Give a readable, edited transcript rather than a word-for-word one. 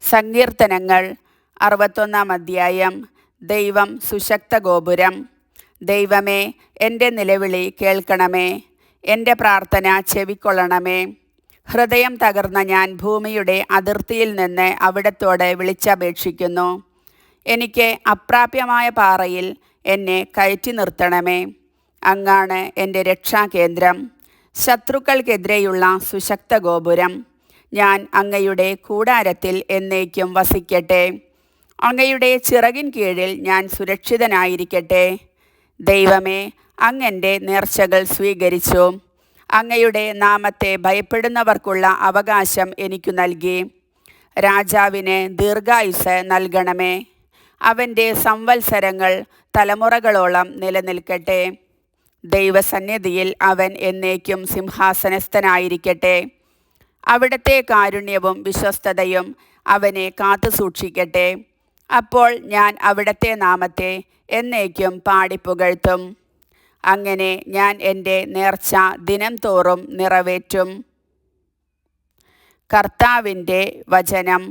സങ്കീർത്തനങ്ങൾ 61 അധ്യായം. ദൈവം സുശക്ത ഗോപുരം. ദൈവമേ, എൻ്റെ നിലവിളി കേൾക്കണമേ, എൻ്റെ പ്രാർത്ഥന ചെവിക്കൊള്ളണമേ. ഹൃദയം തകർന്ന ഞാൻ ഭൂമിയുടെ അതിർത്തിയിൽ നിന്ന് അവിടത്തോട് വിളിച്ചപേക്ഷിക്കുന്നു. എനിക്ക് അപ്രാപ്യമായ പാറയിൽ എന്നെ കയറ്റി നിർത്തണമേ. അങ്ങാണ് എൻ്റെ രക്ഷാകേന്ദ്രം, ശത്രുക്കൾക്കെതിരെയുള്ള സുശക്ത ഗോപുരം. ഞാൻ അങ്ങയുടെ കൂടാരത്തിൽ എന്നേക്കും വസിക്കട്ടെ. അങ്ങയുടെ ചിറകിൻ കീഴിൽ ഞാൻ സുരക്ഷിതനായിരിക്കട്ടെ. ദൈവമേ, അങ്ങെൻ്റെ നേർച്ചകൾ സ്വീകരിച്ചു. അങ്ങയുടെ നാമത്തെ ഭയപ്പെടുന്നവർക്കുള്ള അവകാശം എനിക്കു നൽകി. രാജാവിന് ദീർഘായുസ്സ് നൽകണമേ. അവൻ്റെ സംവത്സരങ്ങൾ തലമുറകളോളം നിലനിൽക്കട്ടെ. ദൈവസന്നിധിയിൽ അവൻ എന്നേക്കും സിംഹാസനസ്ഥനായിരിക്കട്ടെ. അവിടുത്തെ കാരുണ്യവും വിശ്വസ്തതയും അവനെ കാത്തുസൂക്ഷിക്കട്ടെ. അപ്പോൾ ഞാൻ അവിടുത്തെ നാമത്തെ എന്നേക്കും പാടിപ്പുകഴ്ത്തും. അങ്ങനെ ഞാൻ എൻ്റെ നേർച്ച ദിനം തോറും നിറവേറ്റും. കർത്താവിൻ്റെ വചനം.